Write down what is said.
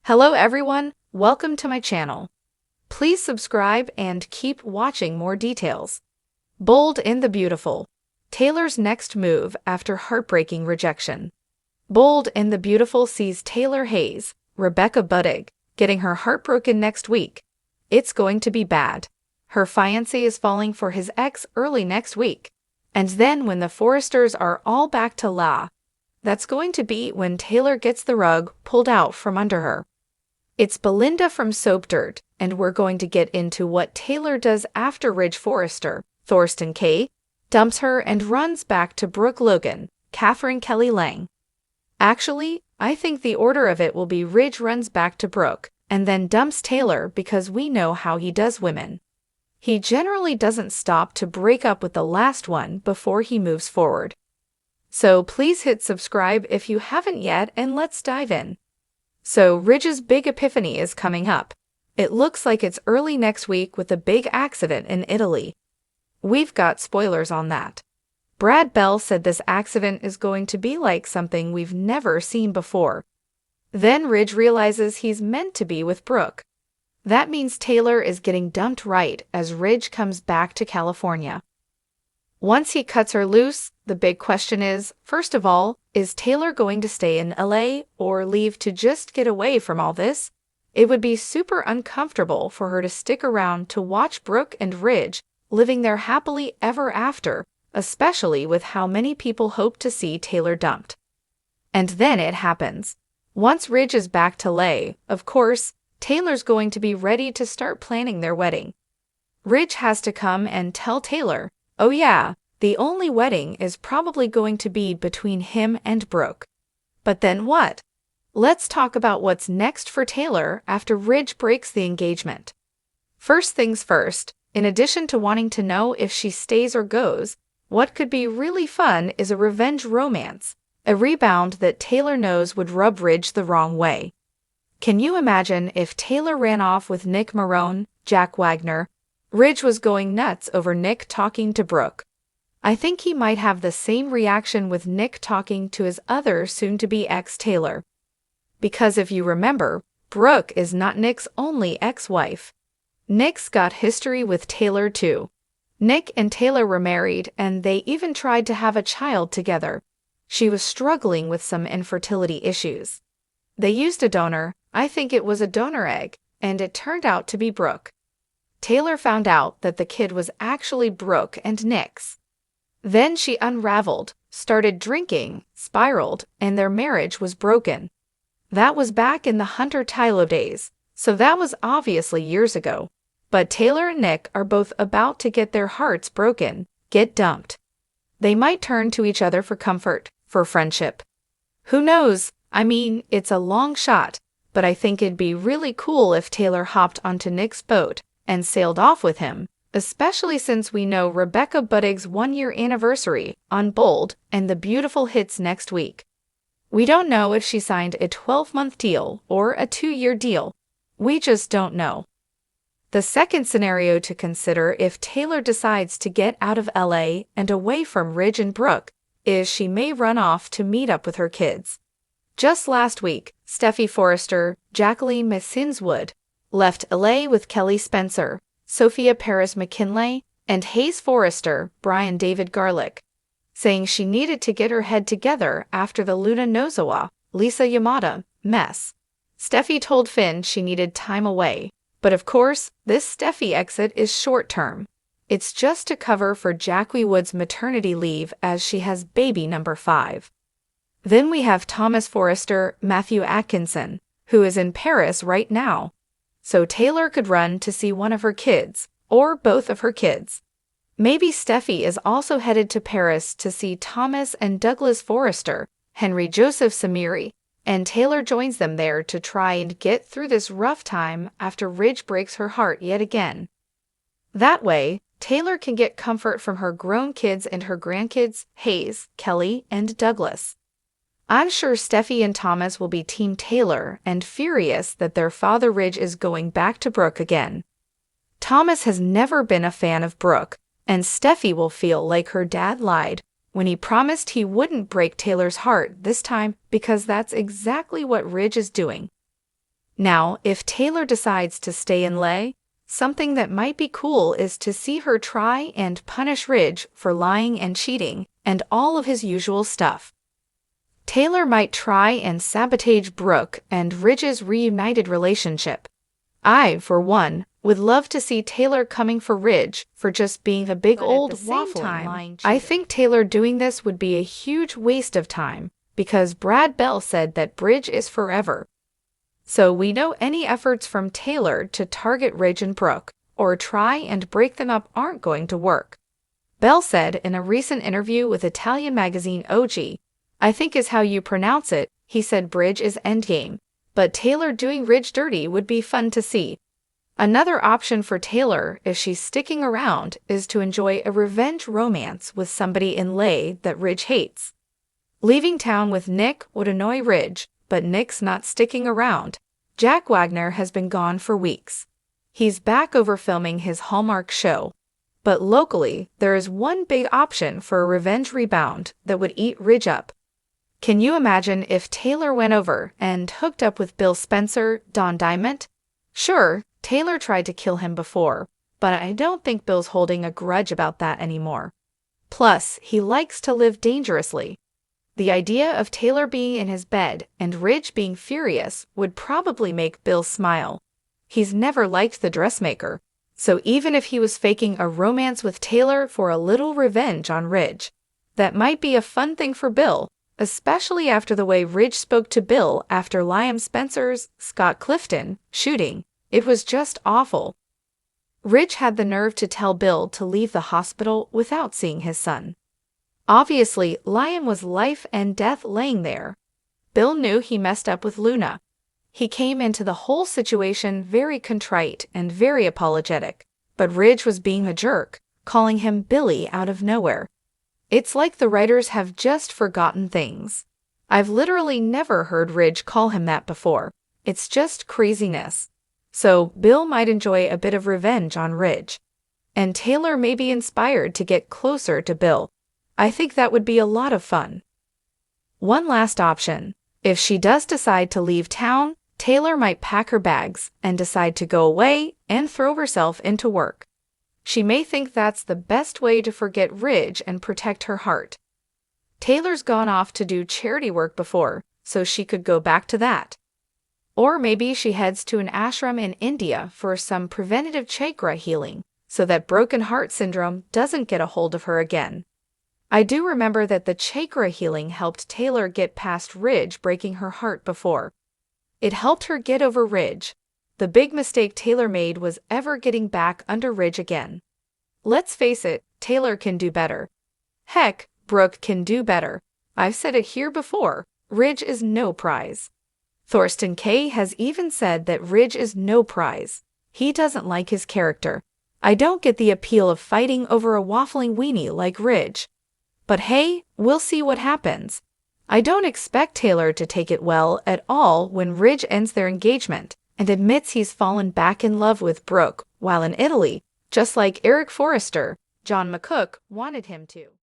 Hello everyone, welcome to my channel. Please subscribe and keep watching more details. Bold and the Beautiful. Taylor's next move after heartbreaking rejection. Bold and the Beautiful sees Taylor Hayes, Rebecca Budig, getting her heart broken next week. It's going to be bad. Her fiancé is falling for his ex early next week. And then when the Forresters are all back to that's going to be when Taylor gets the rug pulled out from under her. It's Belinda from Soap Dirt, and we're going to get into what Taylor does after Ridge Forrester, Thorsten K., dumps her and runs back to Brooke Logan, Catherine Kelly Lang. Actually, I think the order of it will be Ridge runs back to Brooke, and then dumps Taylor because we know how he does women. He generally doesn't stop to break up with the last one before he moves forward. So please hit subscribe if you haven't yet, and let's dive in. So Ridge's big epiphany is coming up. It looks like it's early next week with a big accident in Italy. We've got spoilers on that. Brad Bell said this accident is going to be like something we've never seen before. Then Ridge realizes he's meant to be with Brooke. That means Taylor is getting dumped right as Ridge comes back to California. Once he cuts her loose, the big question is, first of all, is Taylor going to stay in LA or leave to just get away from all this? It would be super uncomfortable for her to stick around to watch Brooke and Ridge living their happily ever after, especially with how many people hope to see Taylor dumped. And then it happens. Once Ridge is back to LA, of course, Taylor's going to be ready to start planning their wedding. Ridge has to come and tell Taylor, oh yeah, the only wedding is probably going to be between him and Brooke. But then what? Let's talk about what's next for Taylor after Ridge breaks the engagement. First things first, in addition to wanting to know if she stays or goes, what could be really fun is a revenge romance, a rebound that Taylor knows would rub Ridge the wrong way. Can you imagine if Taylor ran off with Nick Marone, Jack Wagner? Ridge was going nuts over Nick talking to Brooke. I think he might have the same reaction with Nick talking to his other soon-to-be ex Taylor. Because if you remember, Brooke is not Nick's only ex-wife. Nick's got history with Taylor too. Nick and Taylor were married and they even tried to have a child together. She was struggling with some infertility issues. They used a donor, I think it was a donor egg, and it turned out to be Brooke. Taylor found out that the kid was actually Brooke and Nick's. Then she unraveled, started drinking, spiraled, and their marriage was broken. That was back in the Hunter Tylo days, so that was obviously years ago. But Taylor and Nick are both about to get their hearts broken, get dumped. They might turn to each other for comfort, for friendship. Who knows? I mean, it's a long shot, but I think it'd be really cool if Taylor hopped onto Nick's boat and sailed off with him, especially since we know Rebecca Budig's one-year anniversary on Bold and the Beautiful hits next week. We don't know if she signed a 12-month deal or a 2-year deal. We just don't know. The second scenario to consider if Taylor decides to get out of LA and away from Ridge and Brooke is she may run off to meet up with her kids. Just last week, Steffi Forrester, Jacqueline Messinswood, left LA with Kelly Spencer, Sophia Paris McKinley, and Hayes Forrester, Brian David Garlick, saying she needed to get her head together after the Luna Nozawa, Lisa Yamada, mess. Steffi told Finn she needed time away, but of course, this Steffi exit is short-term. It's just to cover for Jackie Wood's maternity leave as she has baby number 5. Then we have Thomas Forrester, Matthew Atkinson, who is in Paris right now. So Taylor could run to see one of her kids, or both of her kids. Maybe Steffi is also headed to Paris to see Thomas and Douglas Forrester, Henry Joseph Samiri, and Taylor joins them there to try and get through this rough time after Ridge breaks her heart yet again. That way, Taylor can get comfort from her grown kids and her grandkids, Hayes, Kelly, and Douglas. I'm sure Steffi and Thomas will be Team Taylor and furious that their father Ridge is going back to Brooke again. Thomas has never been a fan of Brooke, and Steffi will feel like her dad lied when he promised he wouldn't break Taylor's heart this time because that's exactly what Ridge is doing. Now, if Taylor decides to stay in LA, something that might be cool is to see her try and punish Ridge for lying and cheating and all of his usual stuff. Taylor might try and sabotage Brooke and Ridge's reunited relationship. I, for one, would love to see Taylor coming for Ridge for just being a big old waffling lying cheater. I think Taylor doing this would be a huge waste of time because Brad Bell said that Bridge is forever. So we know any efforts from Taylor to target Ridge and Brooke or try and break them up aren't going to work. Bell said in a recent interview with Italian magazine OG, "I think is how you pronounce it," he said Bridge is endgame, but Taylor doing Ridge dirty would be fun to see. Another option for Taylor, if she's sticking around, is to enjoy a revenge romance with somebody in LA that Ridge hates. Leaving town with Nick would annoy Ridge, but Nick's not sticking around. Jack Wagner has been gone for weeks. He's back over filming his Hallmark show. But locally, there is one big option for a revenge rebound that would eat Ridge up. Can you imagine if Taylor went over and hooked up with Bill Spencer, Don Diamond? Sure, Taylor tried to kill him before, but I don't think Bill's holding a grudge about that anymore. Plus, he likes to live dangerously. The idea of Taylor being in his bed and Ridge being furious would probably make Bill smile. He's never liked the dressmaker, so even if he was faking a romance with Taylor for a little revenge on Ridge, that might be a fun thing for Bill, especially after the way Ridge spoke to Bill after Liam Spencer's Scott Clifton shooting. It was just awful. Ridge had the nerve to tell Bill to leave the hospital without seeing his son. Obviously, Liam was life and death laying there. Bill knew he messed up with Luna. He came into the whole situation very contrite and very apologetic, but Ridge was being a jerk, calling him Billy out of nowhere. It's like the writers have just forgotten things. I've literally never heard Ridge call him that before. It's just craziness. So Bill might enjoy a bit of revenge on Ridge. And Taylor may be inspired to get closer to Bill. I think that would be a lot of fun. One last option. If she does decide to leave town, Taylor might pack her bags and decide to go away and throw herself into work. She may think that's the best way to forget Ridge and protect her heart. Taylor's gone off to do charity work before, so she could go back to that. Or maybe she heads to an ashram in India for some preventative chakra healing, so that broken heart syndrome doesn't get a hold of her again. I do remember that the chakra healing helped Taylor get past Ridge breaking her heart before. It helped her get over Ridge. The big mistake Taylor made was ever getting back under Ridge again. Let's face it, Taylor can do better. Heck, Brooke can do better. I've said it here before, Ridge is no prize. Thorsten Kaye has even said that Ridge is no prize. He doesn't like his character. I don't get the appeal of fighting over a waffling weenie like Ridge. But hey, we'll see what happens. I don't expect Taylor to take it well at all when Ridge ends their engagement and admits he's fallen back in love with Brooke while in Italy, just like Eric Forrester, John McCook, wanted him to.